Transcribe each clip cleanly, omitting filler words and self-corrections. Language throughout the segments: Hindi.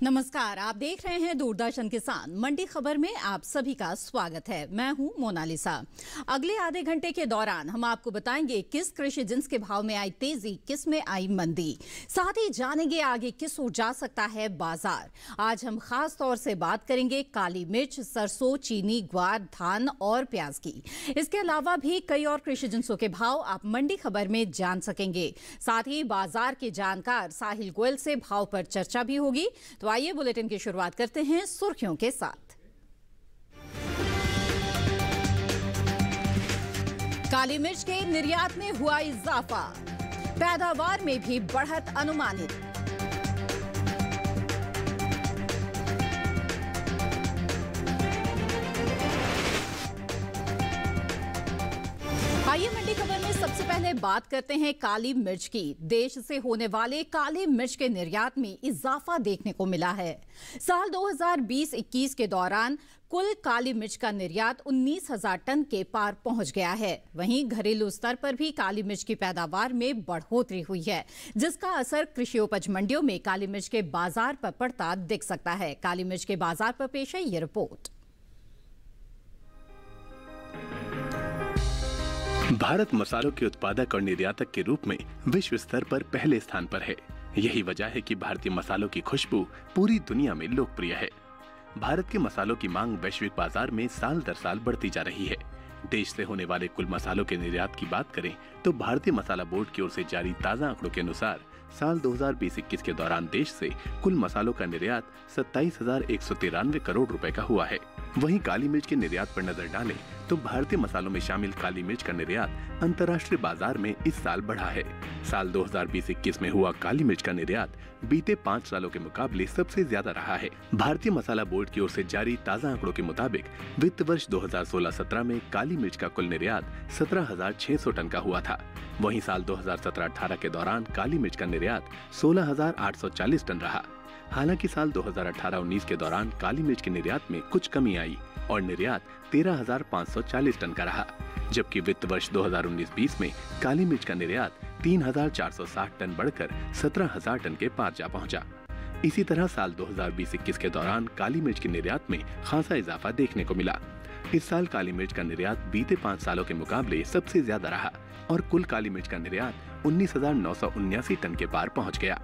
नमस्कार, आप देख रहे हैं दूरदर्शन किसान। मंडी खबर में आप सभी का स्वागत है। मैं हूं मोनालिसा। अगले आधे घंटे के दौरान हम आपको बताएंगे किस कृषि जिन्स के भाव में आई तेजी, किस में आई मंदी। साथ ही जानेंगे आगे किस ओर जा सकता है बाजार। आज हम खास तौर से बात करेंगे काली मिर्च, सरसों, चीनी, ग्वार, धान और प्याज की। इसके अलावा भी कई और कृषि जिन्सों के भाव आप मंडी खबर में जान सकेंगे। साथ ही बाजार के जानकार साहिल गोयल से भाव पर चर्चा भी होगी। तो आइए बुलेटिन की शुरुआत करते हैं सुर्खियों के साथ। काली मिर्च के निर्यात में हुआ इजाफा, पैदावार में भी बढ़त अनुमानित। आइए मंडी खबर में सबसे पहले बात करते हैं काली मिर्च की। देश से होने वाले काली मिर्च के निर्यात में इजाफा देखने को मिला है। साल 2020-21 के दौरान कुल काली मिर्च का निर्यात 19,000 टन के पार पहुंच गया है। वहीं घरेलू स्तर पर भी काली मिर्च की पैदावार में बढ़ोतरी हुई है, जिसका असर कृषि उपज मंडियों में काली मिर्च के बाजार पर पड़ता दिख सकता है। काली मिर्च के बाजार पर पेश है ये रिपोर्ट। भारत मसालों के उत्पादक और निर्यातक के रूप में विश्व स्तर पर पहले स्थान पर है। यही वजह है कि भारतीय मसालों की खुशबू पूरी दुनिया में लोकप्रिय है। भारत के मसालों की मांग वैश्विक बाजार में साल दर साल बढ़ती जा रही है। देश से होने वाले कुल मसालों के निर्यात की बात करें तो भारतीय मसाला बोर्ड की ओर से जारी ताजा आंकड़ों के अनुसार साल 2020-21 के दौरान देश से कुल मसालों का निर्यात 27,193 करोड़ रुपए का हुआ है। वहीं काली मिर्च के निर्यात पर नजर डालें तो भारतीय मसालों में शामिल काली मिर्च का निर्यात अंतर्राष्ट्रीय बाजार में इस साल बढ़ा है। साल 2020-21 में हुआ काली मिर्च का निर्यात बीते 5 सालों के मुकाबले सबसे ज्यादा रहा है। भारतीय मसाला बोर्ड की ओर से जारी ताजा आंकड़ों के मुताबिक वित्त वर्ष 2016-17 में काली मिर्च का कुल निर्यात 17,600 टन का हुआ था। वहीं साल 2017-18 के दौरान काली मिर्च का निर्यात 16,840 टन रहा। हालांकि साल 2018-19 के दौरान काली मिर्च के निर्यात में कुछ कमी आई और निर्यात 13,540 टन का रहा, जबकि वित्त वर्ष 2019-20 में काली मिर्च का निर्यात 3,460 टन बढ़कर 17,000 टन के पार जा पहुंचा। इसी तरह साल 2020-21 के दौरान काली मिर्च के निर्यात में खासा इजाफा देखने को मिला। इस साल काली मिर्च का निर्यात बीते 5 सालों के मुकाबले सबसे ज्यादा रहा और कुल काली मिर्च का निर्यात 19,979 टन के पार पहुंच गया।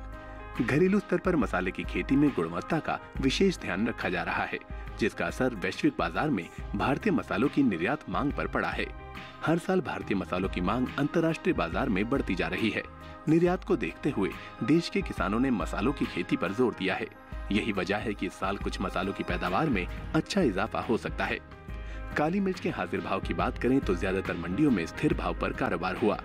घरेलू स्तर पर मसाले की खेती में गुणवत्ता का विशेष ध्यान रखा जा रहा है, जिसका असर वैश्विक बाजार में भारतीय मसालों की निर्यात मांग पर पड़ा है। हर साल भारतीय मसालों की मांग अंतर्राष्ट्रीय बाजार में बढ़ती जा रही है। निर्यात को देखते हुए देश के किसानों ने मसालों की खेती पर जोर दिया है। यही वजह है कि इस साल कुछ मसालों की पैदावार में अच्छा इजाफा हो सकता है। काली मिर्च के हाजिर भाव की बात करें तो ज्यादातर मंडियों में स्थिर भाव पर कारोबार हुआ।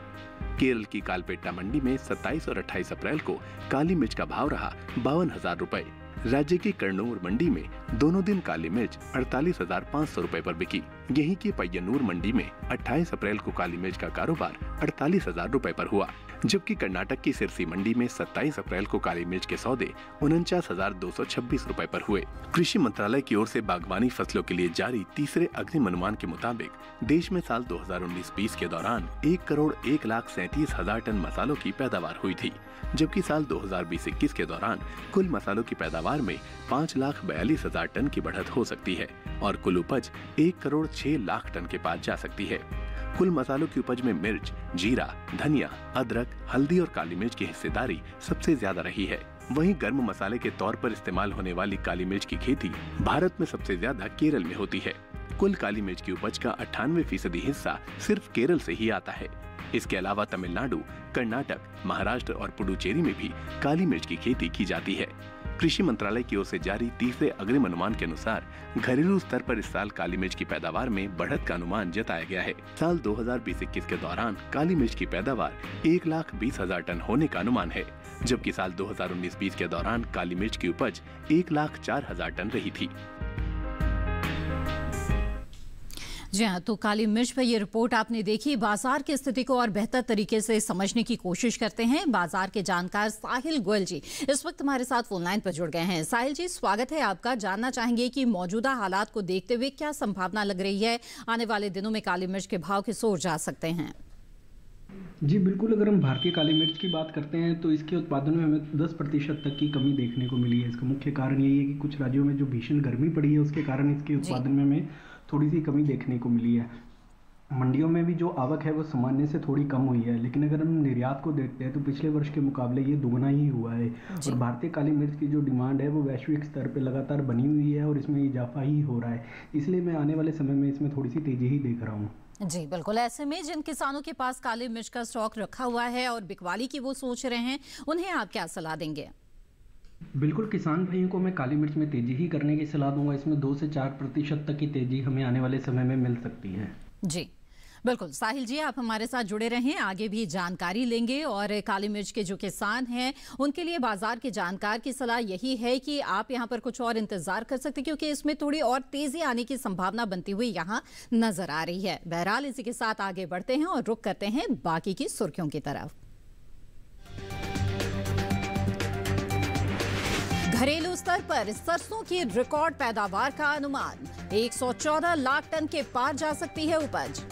केरल की कालपेट्टा मंडी में 27 और 28 अप्रैल को काली मिर्च का भाव रहा 52,000 रुपए। राज्य की कर्नूल मंडी में दोनों दिन काली मिर्च 48,500 रुपए पर बिकी। यहीं की पय्यनूर मंडी में 28 अप्रैल को काली मिर्च का कारोबार 48,000 रुपए पर हुआ, जबकि कर्नाटक की सिरसी मंडी में 27 अप्रैल को काली मिर्च के सौदे 49,226 रुपए पर हुए। कृषि मंत्रालय की ओर से बागवानी फसलों के लिए जारी तीसरे अग्रिम अनुमान के मुताबिक देश में साल 2019-20 के दौरान 1,01,37,000 टन मसालों की पैदावार हुई थी, जबकि साल 2020-21 के दौरान कुल मसालों की पैदावार में 5,42,000 टन की बढ़त हो सकती है और कुल उपज 1,06,00,000 टन के पार जा सकती है। कुल मसालों की उपज में मिर्च, जीरा, धनिया, अदरक, हल्दी और काली मिर्च की हिस्सेदारी सबसे ज्यादा रही है। वहीं गर्म मसाले के तौर पर इस्तेमाल होने वाली काली मिर्च की खेती भारत में सबसे ज्यादा केरल में होती है। कुल काली मिर्च की उपज का 98% हिस्सा सिर्फ केरल से ही आता है। इसके अलावा तमिलनाडु, कर्नाटक, महाराष्ट्र और पुडुचेरी में भी काली मिर्च की खेती की जाती है। कृषि मंत्रालय की ओर से जारी तीसरे अग्रिम अनुमान के अनुसार घरेलू स्तर पर इस साल काली मिर्च की पैदावार में बढ़त का अनुमान जताया गया है। साल 2020-21 के दौरान काली मिर्च की पैदावार 1,20,000 टन होने का अनुमान है, जबकि साल 2019-20 के दौरान काली मिर्च की उपज 1,04,000 टन रही थी। जी हाँ, तो काली मिर्च पर ये रिपोर्ट आपने देखी। बाजार की स्थिति को और बेहतर तरीके से समझने की कोशिश करते हैं। बाजार के जानकार साहिल गोयल जी इस वक्त हमारे साथ फोन लाइन पर जुड़ गए हैं। साहिल जी, स्वागत है आपका। जानना चाहेंगे कि मौजूदा हालात को देखते हुए क्या संभावना लग रही है, आने वाले दिनों में काली मिर्च के भाव किस ओर जा सकते हैं? जी बिल्कुल, अगर हम भारतीय काली मिर्च की बात करते हैं तो इसके उत्पादन में हमें 10% तक की कमी देखने को मिली है। इसका मुख्य कारण यही है कि कुछ राज्यों में जो भीषण गर्मी पड़ी है उसके कारण इसके उत्पादन में हमें थोड़ी सी कमी देखने को मिली है। मंडियों में भी जो आवक है वो सामान्य से थोड़ी कम हुई है, लेकिन अगर हम निर्यात को देखते हैं तो पिछले वर्ष के मुकाबले ये दुगना ही हुआ है। और भारतीय काली मिर्च की जो डिमांड है वो वैश्विक स्तर पर लगातार बनी हुई है और इसमें इजाफा ही हो रहा है। इसलिए मैं आने वाले समय में इसमें थोड़ी सी तेज़ी ही देख रहा हूँ। जी बिल्कुल, ऐसे में जिन किसानों के पास काली मिर्च का स्टॉक रखा हुआ है और बिकवाली की वो सोच रहे हैं, उन्हें आप क्या सलाह देंगे? बिल्कुल, किसान भाइयों को मैं काली मिर्च में तेज़ी ही करने की सलाह दूंगा। इसमें 2 से 4% तक की तेज़ी हमें आने वाले समय में मिल सकती है। जी बिल्कुल, साहिल जी आप हमारे साथ जुड़े रहें, आगे भी जानकारी लेंगे। और काली मिर्च के जो किसान हैं उनके लिए बाजार के जानकार की सलाह यही है कि आप यहां पर कुछ और इंतजार कर सकते, क्योंकि इसमें थोड़ी और तेजी आने की संभावना बनती हुई यहां नजर आ रही है। बहरहाल इसी के साथ आगे बढ़ते हैं और रुख करते हैं बाकी की सुर्खियों की तरफ। घरेलू स्तर पर सरसों की रिकॉर्ड पैदावार का अनुमान, 114 लाख टन के पार जा सकती है उपज।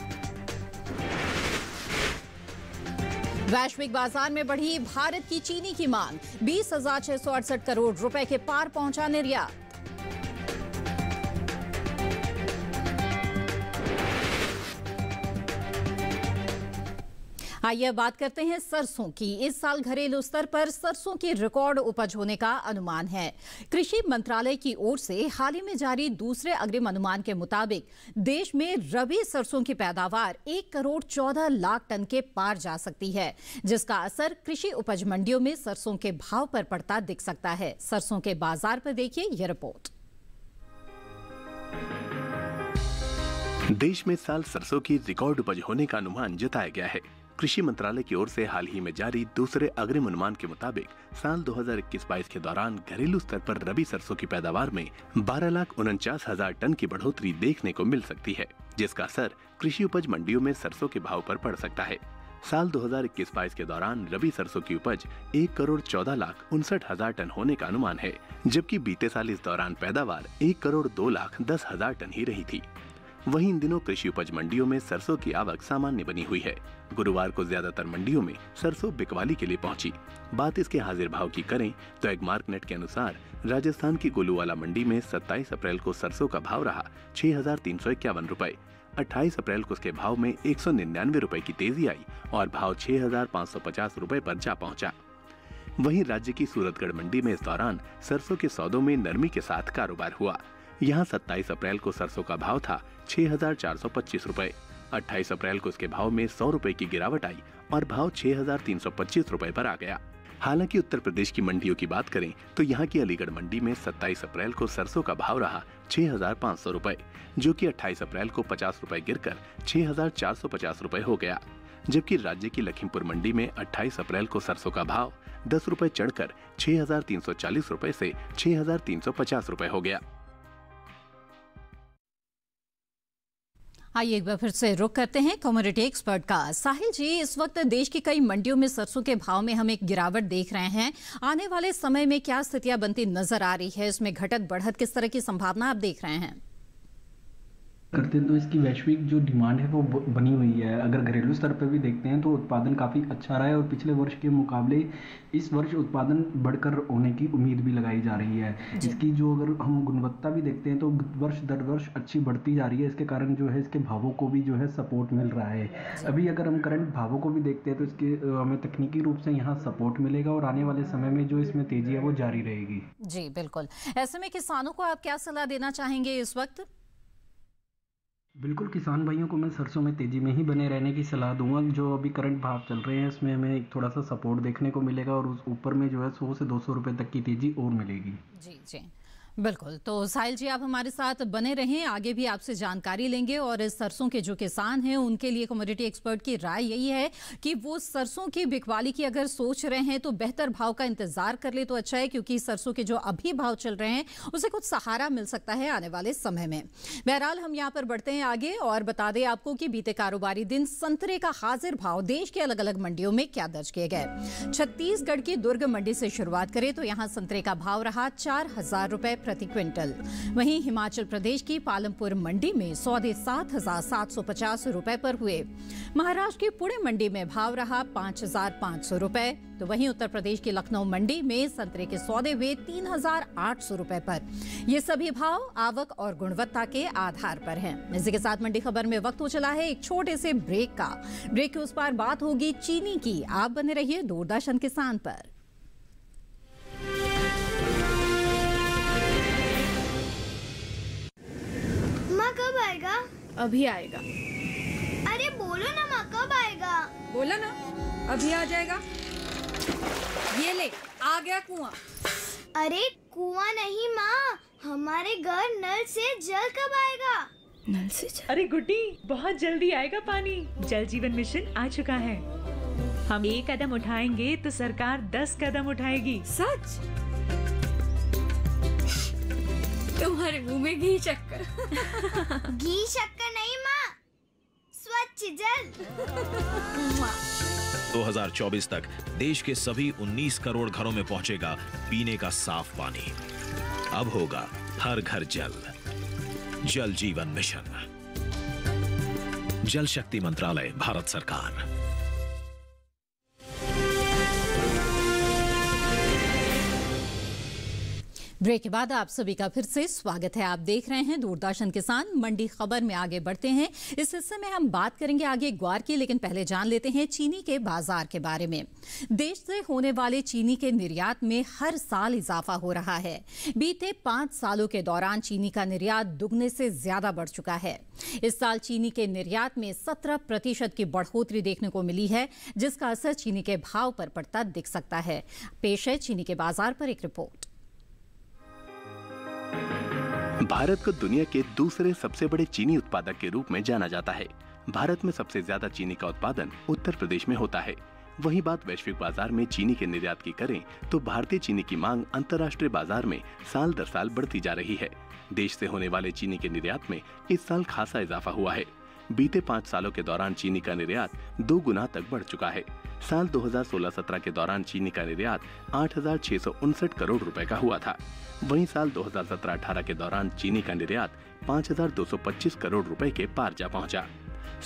वैश्विक बाजार में बढ़ी भारत की चीनी की मांग, 20,668 करोड़ रुपए के पार पहुंचा निर्यात। आइए अब बात करते हैं सरसों की। इस साल घरेलू स्तर पर सरसों की रिकॉर्ड उपज होने का अनुमान है। कृषि मंत्रालय की ओर से हाल ही में जारी दूसरे अग्रिम अनुमान के मुताबिक देश में रबी सरसों की पैदावार 1 करोड़ 14 लाख टन के पार जा सकती है, जिसका असर कृषि उपज मंडियों में सरसों के भाव पर पड़ता दिख सकता है। सरसों के बाजार पर देखिए यह रिपोर्ट। देश में इस साल सरसों की रिकॉर्ड उपज होने का अनुमान जताया गया है। कृषि मंत्रालय की ओर से हाल ही में जारी दूसरे अग्रिम अनुमान के मुताबिक साल 2021-22 के दौरान घरेलू स्तर पर रबी सरसों की पैदावार में 12,49,000 टन की बढ़ोतरी देखने को मिल सकती है, जिसका असर कृषि उपज मंडियों में सरसों के भाव पर पड़ सकता है। साल 2021-22 के दौरान रबी सरसों की उपज 1 करोड़ 14,59,000 टन होने का अनुमान है, जबकि बीते साल इस दौरान पैदावार 1 करोड़ 2,10,000 टन ही रही थी। वहीं इन दिनों कृषि उपज मंडियों में सरसों की आवक सामान्य बनी हुई है। गुरुवार को ज्यादातर मंडियों में सरसों बिकवाली के लिए पहुंची। बात इसके हाजिर भाव की करें तो एगमार्कनेट के अनुसार राजस्थान की गोलूवाला मंडी में 27 अप्रैल को सरसों का भाव रहा 6,351 रुपए। 28 अप्रैल को उसके भाव में 199 रुपए की तेजी आई और भाव 6,550 रुपए पर जा पहुंचा। वहीं राज्य की सूरतगढ़ मंडी में इस दौरान सरसों के सौदों में नरमी के साथ कारोबार हुआ। यहाँ 27 अप्रैल को सरसों का भाव था 6,425 रुपए। 28 अप्रैल को इसके भाव में 100 रुपए की गिरावट आई और भाव 6,325 रुपए पर आ गया। हालांकि उत्तर प्रदेश की मंडियों की बात करें तो यहाँ की अलीगढ़ मंडी में 27 अप्रैल को सरसों का भाव रहा 6,500 रुपए, जो कि 28 अप्रैल को 50 रुपए गिरकर 6,450 रुपए हो गया। जबकि राज्य की लखीमपुर मंडी में 28 अप्रैल को सरसों का भाव 10 रुपए चढ़कर 6,340 रुपए से 6,350 रुपए हो गया। आइए एक बार फिर से रुख करते हैं कमोडिटी एक्सपर्ट का। साहिल जी, इस वक्त देश की कई मंडियों में सरसों के भाव में हम एक गिरावट देख रहे हैं। आने वाले समय में क्या स्थितियां बनती नजर आ रही है? इसमें घटत बढ़त किस तरह की संभावना आप देख रहे हैं? करते हैं तो इसकी वैश्विक जो डिमांड है वो बनी हुई है। अगर घरेलू स्तर पर भी देखते हैं तो उत्पादन काफ़ी अच्छा रहा है और पिछले वर्ष के मुकाबले इस वर्ष उत्पादन बढ़कर होने की उम्मीद भी लगाई जा रही है। इसकी जो अगर हम गुणवत्ता भी देखते हैं तो वर्ष दर वर्ष अच्छी बढ़ती जा रही है। इसके कारण जो है इसके भावों को भी जो है सपोर्ट मिल रहा है। अभी अगर हम करंट भावों को भी देखते हैं तो इसके हमें तकनीकी रूप से यहाँ सपोर्ट मिलेगा और आने वाले समय में जो इसमें तेजी है वो जारी रहेगी। जी बिल्कुल, ऐसे में किसानों को आप क्या सलाह देना चाहेंगे इस वक्त? बिल्कुल, किसान भाइयों को मैं सरसों में तेज़ी में ही बने रहने की सलाह दूंगा। जो अभी करंट भाव चल रहे हैं इसमें हमें एक थोड़ा सा सपोर्ट देखने को मिलेगा और उस ऊपर में जो है 100 से 200 रुपए तक की तेज़ी और मिलेगी। जी जी बिल्कुल। तो साहिल जी आप हमारे साथ बने रहें, आगे भी आपसे जानकारी लेंगे। और इस सरसों के जो किसान हैं उनके लिए कमोडिटी एक्सपर्ट की राय यही है कि वो सरसों की बिकवाली की अगर सोच रहे हैं तो बेहतर भाव का इंतजार कर ले तो अच्छा है, क्योंकि सरसों के जो अभी भाव चल रहे हैं उसे कुछ सहारा मिल सकता है आने वाले समय में। बहरहाल हम यहाँ पर बढ़ते हैं आगे और बता दें आपको कि बीते कारोबारी दिन संतरे का हाजिर भाव देश के अलग अलग मंडियों में क्या दर्ज किए गए। छत्तीसगढ़ की दुर्ग मंडी से शुरुआत करें तो यहाँ संतरे का भाव रहा 4,000 रुपए प्रति क्विंटल। वहीं हिमाचल प्रदेश की पालमपुर मंडी में सौदे 7,750 रुपए पर हुए। महाराष्ट्र की पुणे मंडी में भाव रहा 5,500 रुपए। तो वहीं उत्तर प्रदेश की लखनऊ मंडी में संतरे के सौदे हुए 3,800 रुपए पर। ये सभी भाव आवक और गुणवत्ता के आधार पर हैं। इसी के साथ मंडी खबर में वक्त हो चला है एक छोटे से ब्रेक का। ब्रेक के उस पार बात होगी चीनी की। आप बने रहिए दूरदर्शन किसान पर। माँ कब आएगा? अभी आएगा। अरे बोलो ना माँ कब आएगा? बोला ना अभी आ जाएगा। ये ले आ गया कुआं। अरे कुआं नहीं माँ, हमारे घर नल से जल कब आएगा? नल से जल? अरे गुड्डी बहुत जल्दी आएगा पानी। जल जीवन मिशन आ चुका है। हम 1 कदम उठाएंगे तो सरकार 10 कदम उठाएगी। सच? तुम्हारे मुंह में घी शक्कर। घी शक्कर नहीं माँ, स्वच्छ जल। 2024 तक देश के सभी 19 करोड़ घरों में पहुंचेगा पीने का साफ पानी। अब होगा हर घर जल। जल जीवन मिशन, जल शक्ति मंत्रालय, भारत सरकार। ब्रेक के बाद आप सभी का फिर से स्वागत है। आप देख रहे हैं दूरदर्शन किसान। मंडी खबर में आगे बढ़ते हैं। इस हिस्से में हम बात करेंगे आगे ग्वार की, लेकिन पहले जान लेते हैं चीनी के बाजार के बारे में। देश से होने वाले चीनी के निर्यात में हर साल इजाफा हो रहा है। बीते 5 सालों के दौरान चीनी का निर्यात दुगने से ज्यादा बढ़ चुका है। इस साल चीनी के निर्यात में 17% की बढ़ोतरी देखने को मिली है, जिसका असर चीनी के भाव पर पड़ता दिख सकता है। पेश है चीनी के बाजार पर एक रिपोर्ट। भारत को दुनिया के दूसरे सबसे बड़े चीनी उत्पादक के रूप में जाना जाता है। भारत में सबसे ज्यादा चीनी का उत्पादन उत्तर प्रदेश में होता है। वहीं बात वैश्विक बाजार में चीनी के निर्यात की करें तो भारतीय चीनी की मांग अंतर्राष्ट्रीय बाजार में साल दर साल बढ़ती जा रही है। देश से होने वाले चीनी के निर्यात में इस साल खासा इजाफा हुआ है। बीते 5 सालों के दौरान चीनी का निर्यात 2 गुना तक बढ़ चुका है। साल 2016-17 के दौरान चीनी का निर्यात 8,659 करोड़ रुपए का हुआ था। वहीं साल 2017-18 के दौरान चीनी का निर्यात 5,225 करोड़ रुपए के पार जा पहुंचा।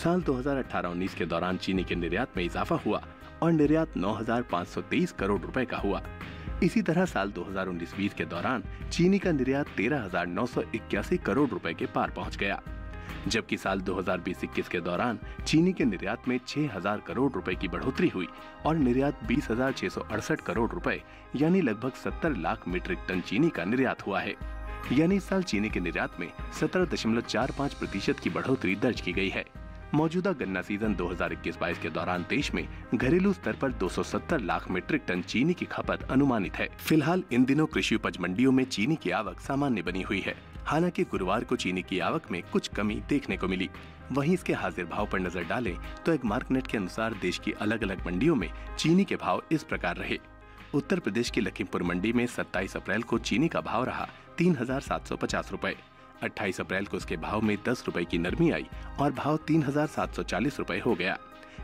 साल 2018-19 के दौरान चीनी के निर्यात में इजाफा हुआ और निर्यात 9,523 करोड़ रुपए का हुआ। इसी तरह साल 2019-20 के दौरान चीनी का निर्यात 13,981 करोड़ रुपए के पार पहुंच गया, जबकि साल 2020-21 के दौरान चीनी के निर्यात में 6,000 करोड़ रुपए की बढ़ोतरी हुई और निर्यात 20,668 करोड़ रुपए यानी लगभग 70 लाख मीट्रिक टन चीनी का निर्यात हुआ है। यानी इस साल चीनी के निर्यात में 17.45% की बढ़ोतरी दर्ज की गई है। मौजूदा गन्ना सीजन 2021-22 के दौरान देश में घरेलू स्तर पर 270 लाख मीट्रिक टन चीनी की खपत अनुमानित है। फिलहाल इन दिनों कृषि उपज मंडियों में चीनी की आवक सामान्य बनी हुई है। हालांकि गुरुवार को चीनी की आवक में कुछ कमी देखने को मिली। वहीं इसके हाजिर भाव पर नजर डालें तो एक मार्कनेट के अनुसार देश की अलग अलग मंडियों में चीनी के भाव इस प्रकार रहे। उत्तर प्रदेश की लखीमपुर मंडी में 27 अप्रैल को चीनी का भाव रहा 3,750 रुपए। 28 अप्रैल को इसके भाव में 10 रुपए की नरमी आई और भाव 3,740 रुपए हो गया।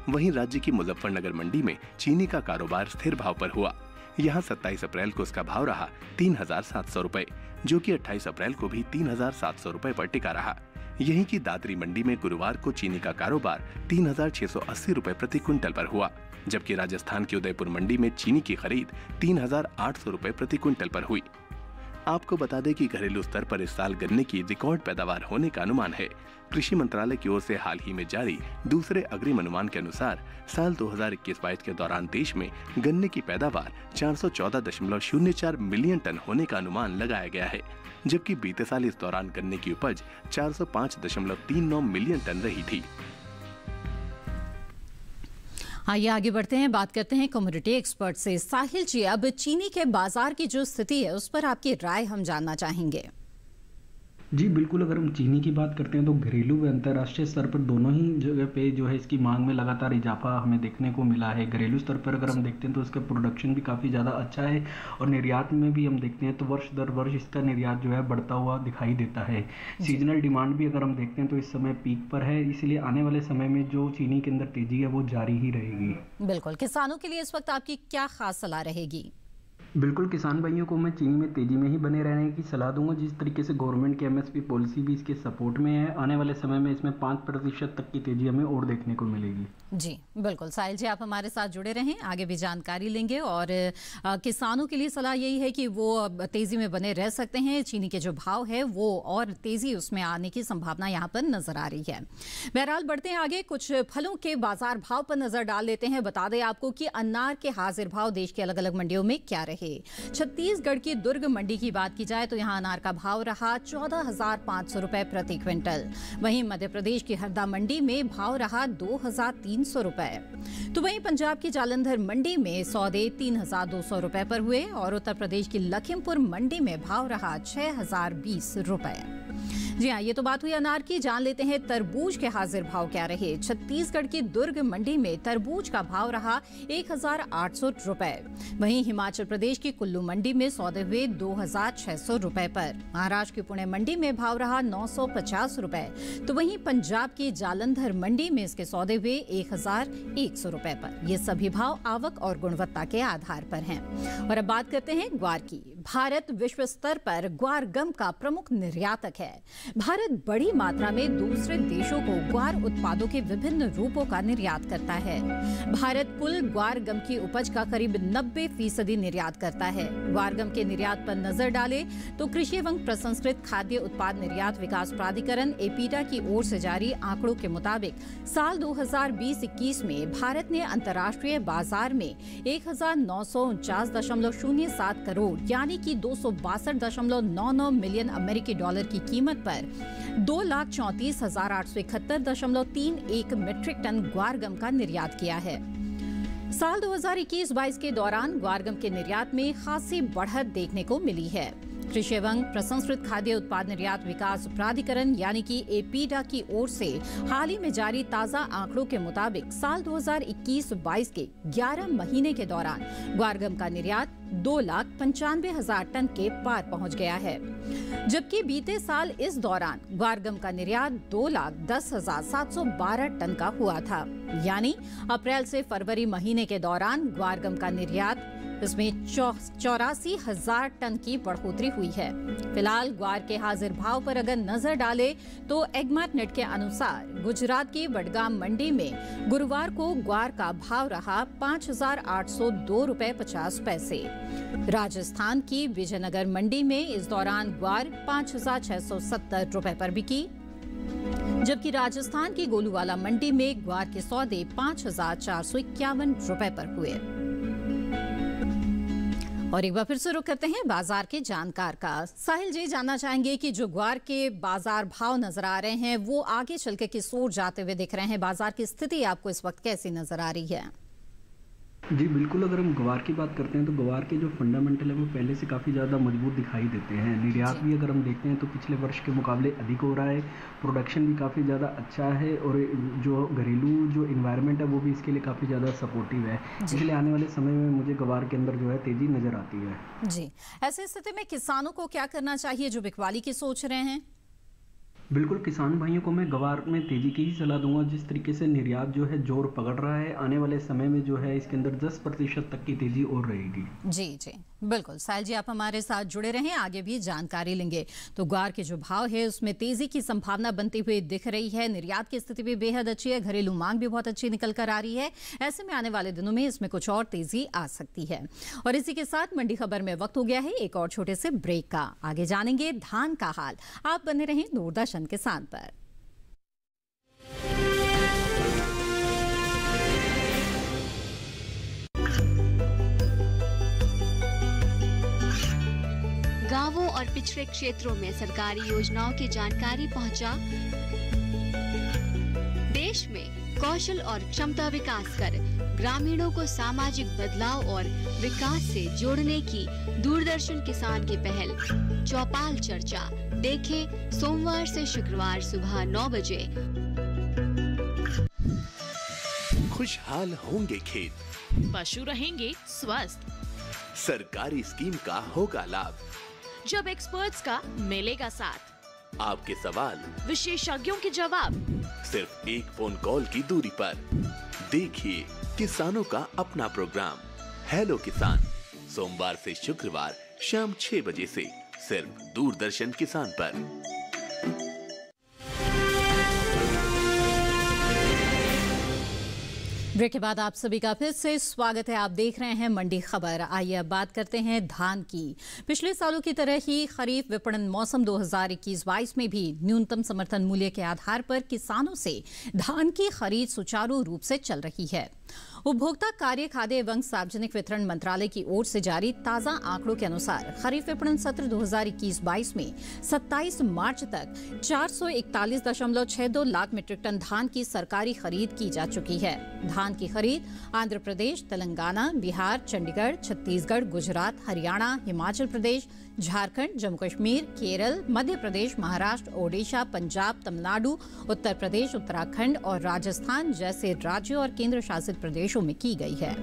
वहीं राज्य की मुजफ्फरनगर मंडी में चीनी का कारोबार स्थिर भाव पर हुआ। यहाँ 27 अप्रैल को इसका भाव रहा 3,700 रुपए, जो कि 28 अप्रैल को भी 3,700 रुपए पर टिका रहा। यहीं की दादरी मंडी में गुरुवार को चीनी का कारोबार 3,680 रुपए प्रति क्विंटल पर हुआ, जबकि राजस्थान की उदयपुर मंडी में चीनी की खरीद 3,800 रुपए प्रति क्विंटल पर हुई। आपको बता दें कि घरेलू स्तर पर इस साल गन्ने की रिकॉर्ड पैदावार होने का अनुमान है। कृषि मंत्रालय की ओर से हाल ही में जारी दूसरे अग्रिम अनुमान के अनुसार साल 2021-22 के दौरान देश में गन्ने की पैदावार 414.04 मिलियन टन होने का अनुमान लगाया गया है, जबकि बीते साल इस दौरान गन्ने की उपज 405.39 मिलियन टन रही थी। आइए आगे बढ़ते हैं, बात करते हैं कमोडिटी एक्सपर्ट से। साहिल जी, अब चीनी के बाजार की जो स्थिति है उस पर आपकी राय हम जानना चाहेंगे। जी बिल्कुल, अगर हम चीनी की बात करते हैं तो घरेलू व अंतर्राष्ट्रीय स्तर पर दोनों ही जगह पे जो है इसकी मांग में लगातार इजाफा हमें देखने को मिला है। घरेलू स्तर पर अगर हम देखते हैं तो इसका प्रोडक्शन भी काफ़ी ज़्यादा अच्छा है और निर्यात में भी हम देखते हैं तो वर्ष दर वर्ष इसका निर्यात जो है बढ़ता हुआ दिखाई देता है। सीजनल डिमांड भी अगर हम देखते हैं तो इस समय पीक पर है, इसलिए आने वाले समय में जो चीनी के अंदर तेजी है वो जारी ही रहेगी। बिल्कुल, किसानों के लिए इस वक्त आपकी क्या खास सलाह रहेगी? बिल्कुल, किसान भाइयों को मैं चीनी में तेजी में ही बने रहने की सलाह दूंगा। जिस तरीके से गवर्नमेंट की एमएसपी पॉलिसी भी इसके सपोर्ट में है, आने वाले समय में इसमें 5% तक की तेजी हमें और देखने को मिलेगी। जी बिल्कुल, साहिल जी आप हमारे साथ जुड़े रहें, आगे भी जानकारी लेंगे। और किसानों के लिए सलाह यही है कि वो तेजी में बने रह सकते हैं। चीनी के जो भाव है वो और तेजी उसमें आने की संभावना यहाँ पर नजर आ रही है। बहरहाल बढ़ते हैं आगे, कुछ फलों के बाजार भाव पर नजर डाल लेते हैं। बता दें आपको कि अनार के हाजिर भाव देश की अलग अलग मंडियों में क्या रहे। छत्तीसगढ़ की दुर्ग मंडी की बात की जाए तो यहां अनार का भाव रहा 14,500 रुपए प्रति क्विंटल। वहीं मध्य प्रदेश की हरदा मंडी में भाव रहा 2,300 रुपए। तो वहीं पंजाब की जालंधर मंडी में सौदे 3,200 रुपए पर हुए और उत्तर प्रदेश की लखीमपुर मंडी में भाव रहा 6,020 रुपए। जी हाँ, ये तो बात हुई अनार की। जान लेते हैं तरबूज के हाजिर भाव क्या रहे। छत्तीसगढ़ की दुर्ग मंडी में तरबूज का भाव रहा 1,800 रुपए। वहीं हिमाचल प्रदेश की कुल्लू मंडी में सौदे हुए 2,600 रुपए पर। महाराष्ट्र की पुणे मंडी में भाव रहा 950 रुपए। तो वहीं पंजाब की जालंधर मंडी में इसके सौदे हुए 1,100 रुपए पर। ये सभी भाव आवक और गुणवत्ता के आधार पर हैं। और अब बात करते हैं ग्वार की। भारत विश्व स्तर पर ग्वार गम का प्रमुख निर्यातक है। भारत बड़ी मात्रा में दूसरे देशों को ग्वार उत्पादों के विभिन्न रूपों का निर्यात करता है। भारत कुल ग्वार गम की उपज का करीब 90% निर्यात करता है। ग्वार गम के निर्यात पर नजर डालें तो कृषि एवं प्रसंस्कृत खाद्य उत्पाद निर्यात विकास प्राधिकरण एपीडा की ओर से जारी आंकड़ों के मुताबिक साल 2020-21 में भारत ने अंतर्राष्ट्रीय बाजार में 1,949.07 करोड़ यानी कि 262.99 मिलियन अमेरिकी डॉलर की कीमत पर 2,34,871.31 मीट्रिक टन ग्वार गम का निर्यात किया है। साल 2021-22 के दौरान ग्वार गम के निर्यात में खासी बढ़त देखने को मिली है। कृषि एवं प्रसंस्कृत खाद्य उत्पाद निर्यात विकास प्राधिकरण यानी कि एपीडा की ओर से हाल ही में जारी ताजा आंकड़ों के मुताबिक साल 2021-22 के 11 महीने के दौरान ग्वारगम का निर्यात 2,95,000 टन के पार पहुंच गया है, जबकि बीते साल इस दौरान ग्वारगम का निर्यात 2,10,712 टन का हुआ था। यानी अप्रैल से फरवरी महीने के दौरान ग्वारगम का निर्यात इसमें 84,000 टन की बढ़ोतरी हुई है। फिलहाल ग्वार के हाजिर भाव पर अगर नजर डालें तो एगमार्ट नेट के अनुसार गुजरात की वडगाम मंडी में गुरुवार को ग्वार का भाव रहा 5,802 रुपए 50 पैसे। राजस्थान की विजयनगर मंडी में इस दौरान ग्वार 5,670 रुपए पर बिकी, जबकि राजस्थान की गोलूवाला मंडी में ग्वार के सौदे 5,451 रुपए पर हुए। और एक बार फिर से रुक करते हैं बाजार के जानकार का। साहिल जी जानना चाहेंगे कि जो ग्वार के बाजार भाव नजर आ रहे हैं वो आगे चल के किस ओर जाते हुए दिख रहे हैं। बाजार की स्थिति आपको इस वक्त कैसी नजर आ रही है? जी बिल्कुल, अगर हम ग्वार की बात करते हैं तो ग्वार के जो फंडामेंटल है वो पहले से काफ़ी ज़्यादा मजबूत दिखाई देते हैं। निर्यात भी अगर हम देखते हैं तो पिछले वर्ष के मुकाबले अधिक हो रहा है, प्रोडक्शन भी काफ़ी ज़्यादा अच्छा है और जो घरेलू जो इन्वायरमेंट है वो भी इसके लिए काफ़ी ज़्यादा सपोर्टिव है। इसलिए आने वाले समय में मुझे ग्वार के अंदर जो है तेज़ी नज़र आती है। जी, ऐसी स्थिति में किसानों को क्या करना चाहिए जो बिकवाली की सोच रहे हैं? बिल्कुल, किसान भाइयों को मैं ग्वार में तेज़ी की ही सलाह दूंगा। जिस तरीके से निर्यात जो है जोर पकड़ रहा है, आने वाले समय में जो है इसके अंदर 10% तक की तेज़ी और रहेगी। जी जी बिल्कुल, साहिल जी आप हमारे साथ जुड़े रहें, आगे भी जानकारी लेंगे। तो ग्वार के जो भाव है उसमें तेजी की संभावना बनती हुई दिख रही है। निर्यात की स्थिति भी बेहद अच्छी है, घरेलू मांग भी बहुत अच्छी निकल कर आ रही है। ऐसे में आने वाले दिनों में इसमें कुछ और तेजी आ सकती है। और इसी के साथ मंडी खबर में वक्त हो गया है एक और छोटे से ब्रेक का। आगे जानेंगे धान का हाल। आप बने रहें दूरदर्शन किसान पर। गांवों और पिछड़े क्षेत्रों में सरकारी योजनाओं की जानकारी पहुंचा। देश में कौशल और क्षमता विकास कर ग्रामीणों को सामाजिक बदलाव और विकास से जोड़ने की दूरदर्शन किसान की पहल चौपाल चर्चा देखें सोमवार से शुक्रवार सुबह 9 बजे। खुशहाल होंगे खेत, पशु रहेंगे स्वस्थ, सरकारी स्कीम का होगा लाभ, जब एक्सपर्ट्स का मिलेगा साथ, आपके सवाल विशेषज्ञों के जवाब, सिर्फ एक फोन कॉल की दूरी पर। देखिए किसानों का अपना प्रोग्राम हेलो किसान, सोमवार से शुक्रवार शाम 6 बजे से सिर्फ दूरदर्शन किसान पर। ब्रेक के बाद आप सभी का फिर से स्वागत है। आप देख रहे हैं मंडी खबर। आइए अब बात करते हैं धान की। पिछले सालों की तरह ही खरीफ विपणन मौसम 2021-22 में भी न्यूनतम समर्थन मूल्य के आधार पर किसानों से धान की खरीद सुचारू रूप से चल रही है। उपभोक्ता कार्य, खाद्य एवं सार्वजनिक वितरण मंत्रालय की ओर से जारी ताजा आंकड़ों के अनुसार खरीफ विपणन सत्र 2021-22 में 27 मार्च तक 441.62 लाख मीट्रिक टन धान की सरकारी खरीद की जा चुकी है। धान की खरीद आंध्र प्रदेश, तेलंगाना, बिहार, चंडीगढ़, छत्तीसगढ़, गुजरात, हरियाणा, हिमाचल प्रदेश, झारखंड, जम्मू कश्मीर, केरल, मध्य प्रदेश, महाराष्ट्र, ओडिशा, पंजाब, तमिलनाडु, उत्तर प्रदेश, उत्तराखंड और राजस्थान जैसे राज्यों और केंद्र शासित प्रदेशों में की गई है।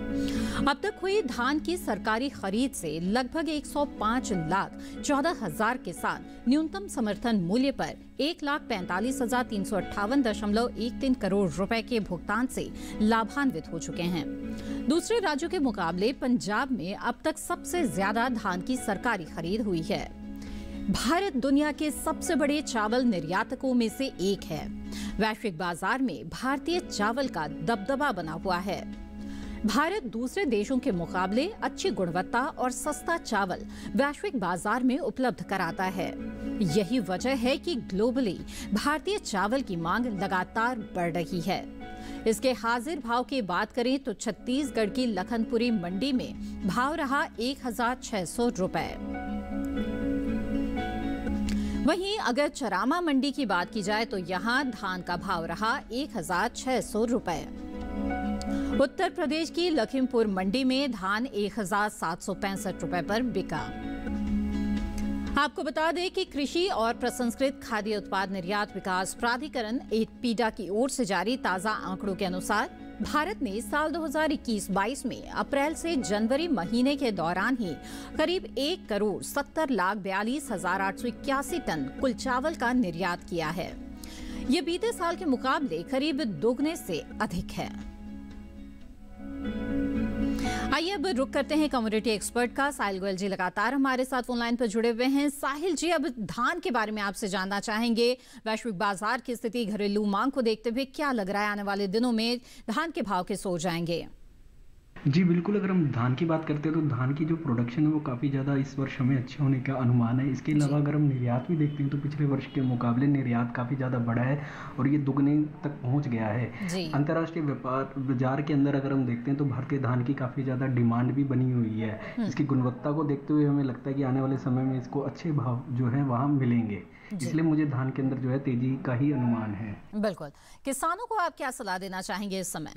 अब तक हुई धान की सरकारी खरीद से लगभग 105,14,000 किसान न्यूनतम समर्थन मूल्य पर 1,45,358.13 करोड़ रुपए के भुगतान से लाभान्वित हो चुके हैं। दूसरे राज्यों के मुकाबले पंजाब में अब तक सबसे ज्यादा धान की सरकारी खरीद हुई है। भारत दुनिया के सबसे बड़े चावल निर्यातकों में से एक है। वैश्विक बाजार में भारतीय चावल का दबदबा बना हुआ है। भारत दूसरे देशों के मुकाबले अच्छी गुणवत्ता और सस्ता चावल वैश्विक बाजार में उपलब्ध कराता है। यही वजह है कि ग्लोबली भारतीय चावल की मांग लगातार बढ़ रही है। इसके हाजिर भाव की बात करें तो छत्तीसगढ़ की लखनपुरी मंडी में भाव रहा 1,600 रुपए। वहीं अगर चरामा मंडी की बात की जाए तो यहाँ धान का भाव रहा 1,600 रुपए। उत्तर प्रदेश की लखीमपुर मंडी में धान 1,765 रुपए पर बिका। आपको बता दें कि कृषि और प्रसंस्कृत खाद्य उत्पाद निर्यात विकास प्राधिकरण पीडा की ओर से जारी ताजा आंकड़ों के अनुसार भारत ने साल 2021-22 में अप्रैल से जनवरी महीने के दौरान ही करीब 1,70,42,881 टन कुल चावल का निर्यात किया है। ये बीते साल के मुकाबले करीब दोगुने से अधिक है। आइए अब रुक करते हैं कमोडिटी एक्सपर्ट का। साहिल गोयल जी लगातार हमारे साथ फोन लाइन पर जुड़े हुए हैं। साहिल जी, अब धान के बारे में आपसे जानना चाहेंगे। वैश्विक बाजार की स्थिति, घरेलू मांग को देखते हुए क्या लग रहा है आने वाले दिनों में धान के भाव किस हो जाएंगे? जी बिल्कुल, अगर हम धान की बात करते हैं तो धान की जो प्रोडक्शन है वो काफ़ी ज़्यादा इस वर्ष हमें अच्छे होने का अनुमान है। इसके अलावा अगर हम निर्यात भी देखते हैं तो पिछले वर्ष के मुकाबले निर्यात काफ़ी ज़्यादा बढ़ा है और ये दुगने तक पहुंच गया है। अंतर्राष्ट्रीय व्यापार बाजार के अंदर अगर हम देखते हैं तो भारतीय धान की काफ़ी ज़्यादा डिमांड भी बनी हुई है। इसकी गुणवत्ता को देखते हुए हमें लगता है कि आने वाले समय में इसको अच्छे भाव जो है वहाँ मिलेंगे। इसलिए मुझे धान के अंदर जो है तेजी का ही अनुमान है। बिल्कुल, किसानों को आप क्या सलाह देना चाहेंगे इस समय?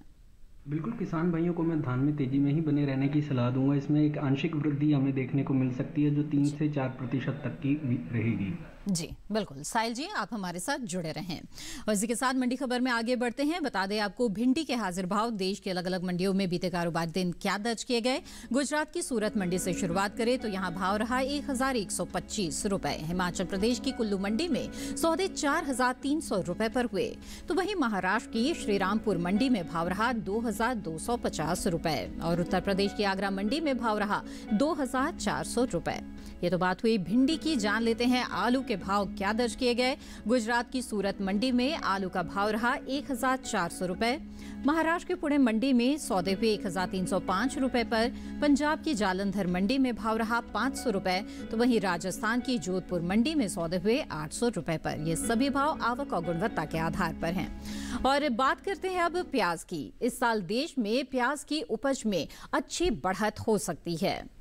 बिल्कुल, किसान भाइयों को मैं धान में तेजी में ही बने रहने की सलाह दूंगा। इसमें एक आंशिक वृद्धि हमें देखने को मिल सकती है जो 3 से 4% तक की रहेगी। जी बिल्कुल, साहिल जी आप हमारे साथ जुड़े रहें। और इसी के साथ मंडी खबर में आगे बढ़ते हैं। बता दें आपको भिंडी के हाजिर भाव देश के अलग अलग मंडियों में बीते कारोबार दिन क्या दर्ज किए गए। गुजरात की सूरत मंडी से शुरुआत करें तो यहाँ भाव रहा 1,125 रुपए। हिमाचल प्रदेश की कुल्लू मंडी में सौदे 4,300 रुपए पर हुए, तो वहीं महाराष्ट्र की श्रीरामपुर मंडी में भाव रहा 2,250 रुपए और उत्तर प्रदेश की आगरा मंडी में भाव रहा 2,400 रुपए। ये तो बात हुई भिंडी की। जान लेते हैं आलू के भाव क्या दर्ज किए गए। गुजरात की सूरत मंडी में आलू का भाव रहा 1,400 रुपए। महाराष्ट्र के पुणे मंडी में सौदे हुए 1,305 रुपए पर। पंजाब की जालंधर मंडी में भाव रहा 500 रुपए, तो वहीं राजस्थान की जोधपुर मंडी में सौदे हुए 800 रुपए पर। ये सभी भाव आवक और गुणवत्ता के आधार पर हैं। और बात करते हैं अब प्याज की। इस साल देश में प्याज की उपज में अच्छी बढ़त हो सकती है।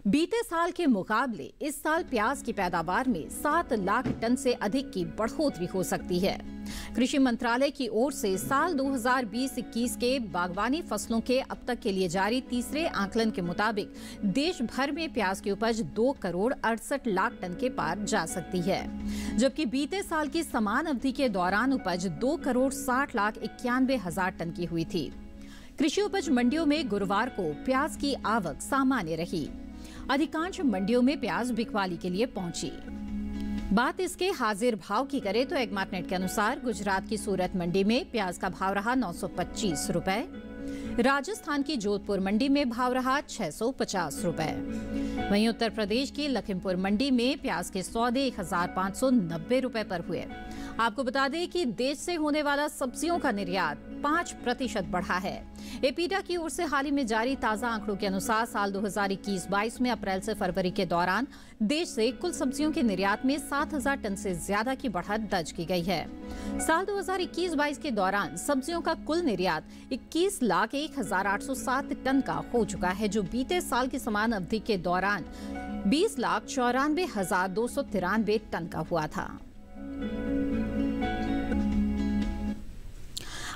बीते साल के मुकाबले इस साल प्याज की पैदावार में 7 लाख टन से अधिक की बढ़ोतरी हो सकती है। कृषि मंत्रालय की ओर से साल 2020-21 के बागवानी फसलों के अब तक के लिए जारी तीसरे आकलन के मुताबिक देश भर में प्याज की उपज 2 करोड़ 68 लाख टन के पार जा सकती है, जबकि बीते साल की समान अवधि के दौरान उपज 2 करोड़ 60 लाख 91 हजार टन की हुई थी। कृषि उपज मंडियों में गुरुवार को प्याज की आवक सामान्य रही। अधिकांश मंडियों में प्याज बिकवाली के लिए पहुंची। बात इसके हाजिर भाव की करें तो एग्मार्टनेट के अनुसार गुजरात की सूरत मंडी में प्याज का भाव रहा 925 रुपए। राजस्थान की जोधपुर मंडी में भाव रहा 650 रुपए। वहीं उत्तर प्रदेश की लखीमपुर मंडी में प्याज के सौदे 1590 रुपए पर हुए। आपको बता दें कि देश से होने वाला सब्जियों का निर्यात 5% बढ़ा है। एपीडा की ओर से हाल ही में जारी ताजा आंकड़ों के अनुसार साल 2021-22 में अप्रैल से फरवरी के दौरान देश से कुल सब्जियों के निर्यात में 7000 टन से ज्यादा की बढ़त दर्ज की गई है। साल 2021-22 के दौरान सब्जियों का कुल निर्यात 21,01,807 टन का हो चुका है, जो बीते साल की समान अवधि के दौरान 20,94,293 टन का हुआ था।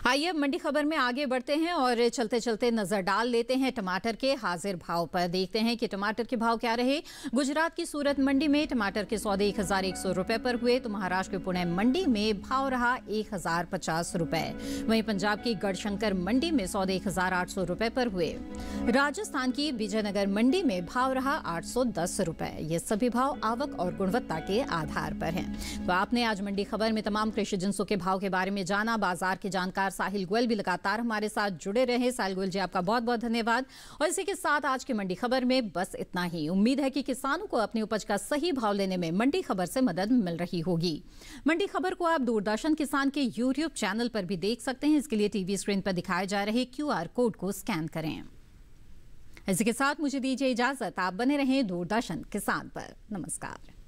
आइए अब मंडी खबर में आगे बढ़ते हैं और चलते चलते नजर डाल लेते हैं टमाटर के हाजिर भाव पर। देखते हैं कि टमाटर के भाव क्या रहे। गुजरात की सूरत मंडी में टमाटर के सौदे 1100 रुपए पर हुए तो महाराष्ट्र के पुणे मंडी में भाव रहा 1050 रुपए। वहीं पंजाब की गढ़शंकर मंडी में सौदे 1800 रुपए पर हुए। राजस्थान की विजयनगर मंडी में भाव रहा 810 रुपए। ये सभी भाव आवक और गुणवत्ता के आधार पर हैं। तो आपने आज मंडी खबर में तमाम कृषि जिंसों के भाव के बारे में जाना। बाजार के जानकार साहिल गोयल भी लगातार हमारे साथ जुड़े रहे। साहिल गोयल जी, आपका बहुत बहुत धन्यवाद। और इसी के साथ आज की मंडी खबर में बस इतना ही। उम्मीद है कि किसानों को अपनी उपज का सही भाव लेने में मंडी खबर से मदद मिल रही होगी। मंडी खबर को आप दूरदर्शन किसान के यूट्यूब चैनल पर भी देख सकते हैं। इसके लिए टीवी स्क्रीन पर दिखाए जा रहे QR कोड को स्कैन करें। इसी के साथ मुझे दीजिए इजाजत। आप बने रहें दूरदर्शन किसान पर। नमस्कार।